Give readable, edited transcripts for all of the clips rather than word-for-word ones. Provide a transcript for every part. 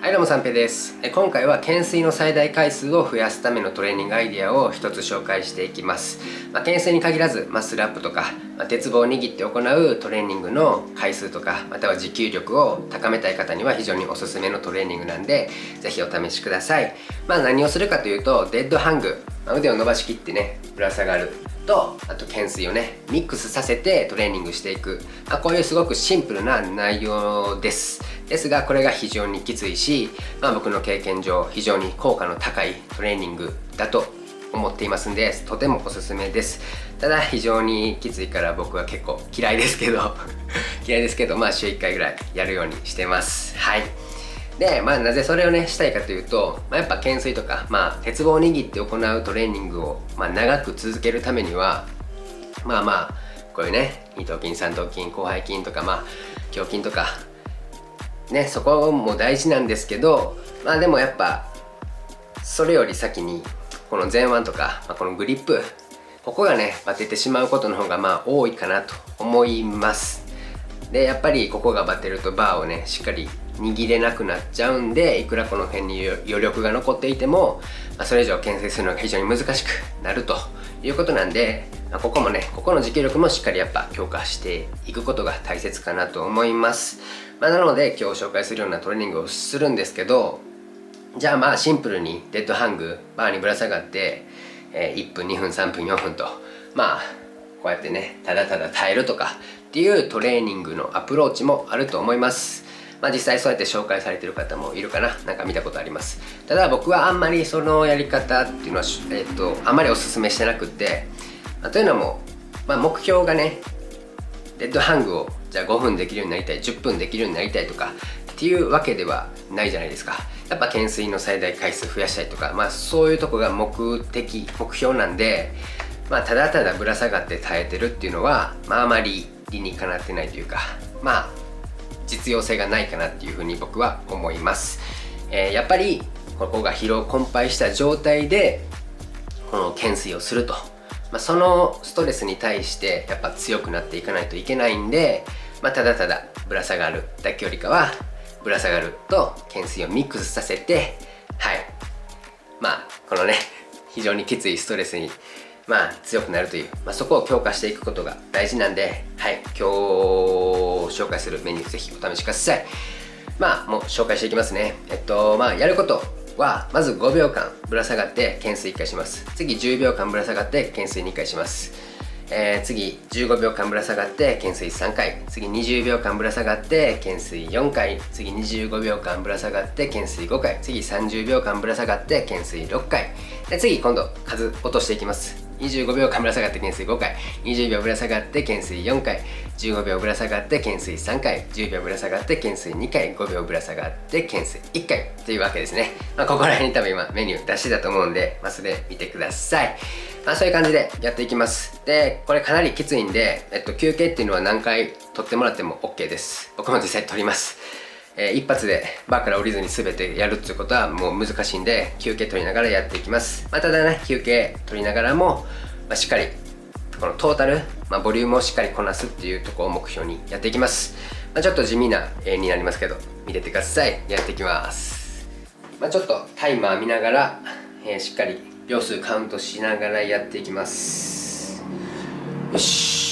はい、どうも三平です。今回は懸垂の最大回数を増やすためのトレーニングアイデアを一つ紹介していきます。懸垂に限らずマッスルアップとか、鉄棒を握って行うトレーニングの回数とか、または持久力を高めたい方には非常におすすめのトレーニングなんで、ぜひお試しください。何をするかというと、デッドハング、腕を伸ばしきってね、ぶら下がると、あと懸垂をねミックスさせてトレーニングしていく、こういうすごくシンプルな内容ですが、これが非常にきついし、僕の経験上非常に効果の高いトレーニングだと思っていますんで、とてもおすすめです。ただ非常にきついから僕は結構嫌いですけど週1回ぐらいやるようにしてます。はい。で、なぜそれをねしたいかというと、やっぱ懸垂とか、鉄棒を握って行うトレーニングを、長く続けるためにはこういうね二頭筋三頭筋広背筋とか胸筋とかね、そこも大事なんですけど、でもやっぱそれより先にこの前腕とか、このグリップ、ここがねバテてしまうことの方が多いかなと思います。でやっぱりここがバテるとバーをねしっかり握れなくなっちゃうんで、いくらこの辺に余力が残っていても、それ以上懸垂するのが非常に難しくなるということなんで、ここの持久力もしっかりやっぱ強化していくことが大切かなと思います。なので今日紹介するようなトレーニングをするんですけど、じゃあシンプルにデッドハングバーにぶら下がって、1分2分3分4分とこうやってねただただ耐えるとかっていうトレーニングのアプローチもあると思います。実際そうやって紹介されてる方もいるかな、見たことあります。ただ僕はあんまりそのやり方っていうのは、あんまりおすすめしてなくって、というのも、目標がねデッドハングをじゃあ5分できるようになりたい、10分できるようになりたいとかっていうわけではないじゃないですか。やっぱ懸垂の最大回数増やしたいとか、そういうとこが目標なんで、ただただぶら下がって耐えてるっていうのは、あまり理にかなってないというか、実用性がないかなっていうふうに僕は思います。やっぱりここが疲労困憊した状態でこの懸垂をすると、そのストレスに対してやっぱ強くなっていかないといけないんで、ただただぶら下がるだけよりかは、ぶら下がると懸垂をミックスさせて、このね非常にきついストレスに強くなるという、そこを強化していくことが大事なんで、今日紹介するメニューぜひお試しください。もう紹介していきますね。やることはまず5秒間ぶら下がって懸垂1回します。次10秒間ぶら下がって懸垂2回します。次15秒間ぶら下がって懸垂3回、次20秒間ぶら下がって懸垂4回、次25秒間ぶら下がって懸垂5回、次30秒間ぶら下がって懸垂6回で、次今度数落としていきます。25秒間ぶら下がって懸垂5回、20秒ぶら下がって懸垂4回、15秒ぶら下がって懸垂3回、10秒ぶら下がって懸垂2回、5秒ぶら下がって懸垂1回というわけですね。ここら辺に多分今メニュー出してたと思うんで、それ見てください。そういう感じでやっていきます。でこれかなりきついんで、休憩っていうのは何回取ってもらっても OK です。僕も実際取ります。一発でバーから降りずに全てやるっていうことはもう難しいんで、休憩取りながらやっていきます。ただね休憩取りながらも、しっかりこのトータル、ボリュームをしっかりこなすっていうところを目標にやっていきます。ちょっと地味な絵になりますけど見ててください。やっていきます。ちょっとタイマー見ながら、しっかり秒数カウントしながらやっていきます。よし。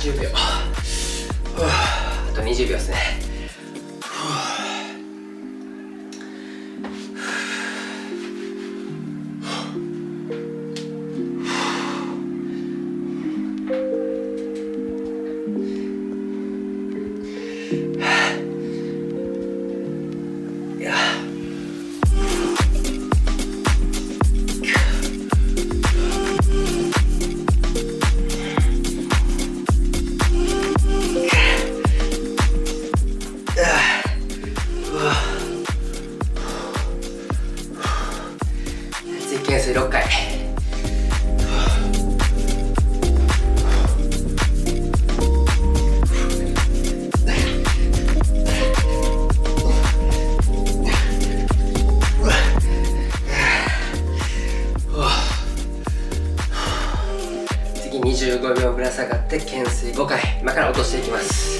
10秒。あと20秒ですね。懸垂6回。次25秒ぶら下がって懸垂5回。今から落としていきます。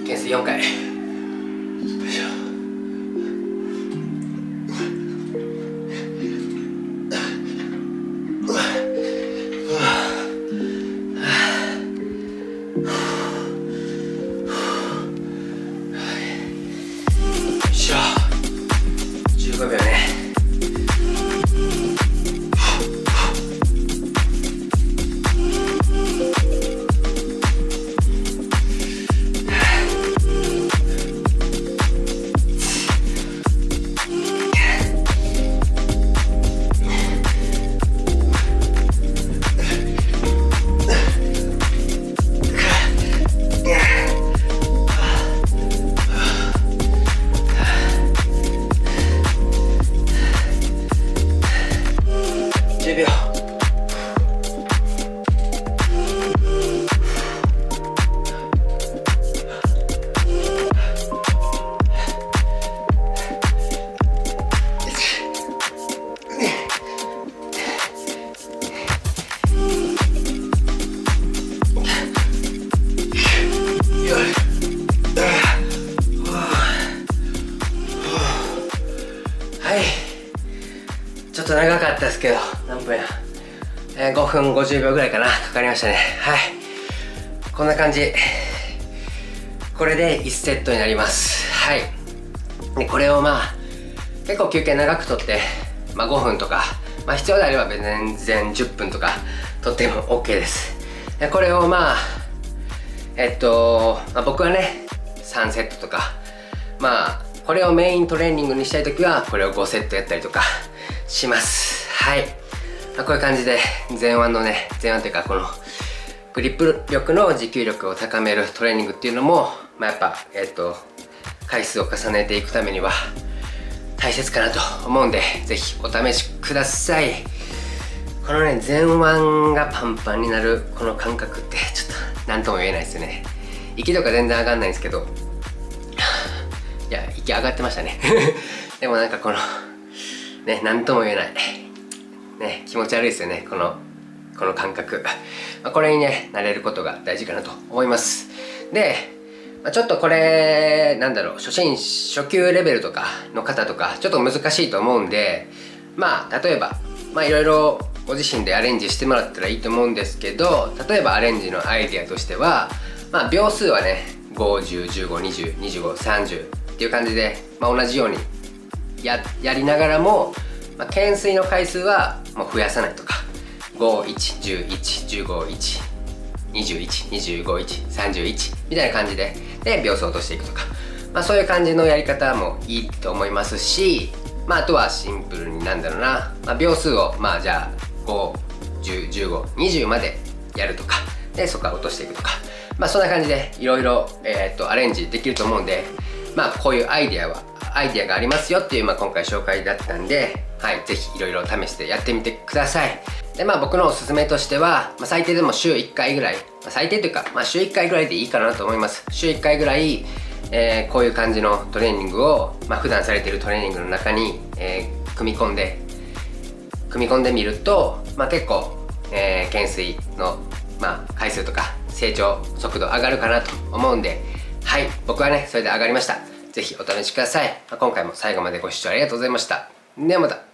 懸垂4回。15秒ね。10秒。はい、ちょっと長かったですけど、何分や、5分50秒ぐらいかな、かかりましたね。はい、こんな感じ。これで1セットになります。はい。でこれを結構休憩長くとって、5分とか、必要であれば全然10分とかとっても OK です。でこれを僕はね3セットとか、これをメイントレーニングにしたいときはこれを5セットやったりとかします。はい、こういう感じで前腕というかこのグリップ力の持久力を高めるトレーニングっていうのも、やっぱ回数を重ねていくためには大切かなと思うんで、ぜひお試しください。このね前腕がパンパンになるこの感覚ってちょっと何とも言えないですよね。息とか全然上がんないんですけど、いや息上がってましたねでもこのね何とも言えないね、気持ち悪いですよね、この感覚。これにね慣れることが大事かなと思います。でちょっとこれなんだろう、初級レベルとかの方とかちょっと難しいと思うんで、例えばいろいろご自身でアレンジしてもらったらいいと思うんですけど、例えばアレンジのアイデアとしては、秒数はね5、10、15、20、25、30っていう感じで、同じようにやりながらも、懸垂の回数はもう増やさないとか、51、11、15、1、21、25、1、31みたいな感じで秒数を落としていくとか、そういう感じのやり方もいいと思いますし、あとはシンプルになんだろうな、秒数をじゃあ5、10、15、20までやるとかで、そこから落としていくとか、そんな感じでいろいろアレンジできると思うんで、こういうアイデアがありますよっていう、今回紹介だったんで、ぜひいろいろ試してやってみてください。で僕のおすすめとしては、最低でも週1回ぐらい、最低というか、週1回ぐらいでいいかなと思います。週1回ぐらい、こういう感じのトレーニングを、普段されているトレーニングの中に、組み込んでみると、結構、懸垂の、回数とか成長速度上がるかなと思うんで、僕はねそれで上がりました。ぜひお試しください。今回も最後までご視聴ありがとうございました。ではまた。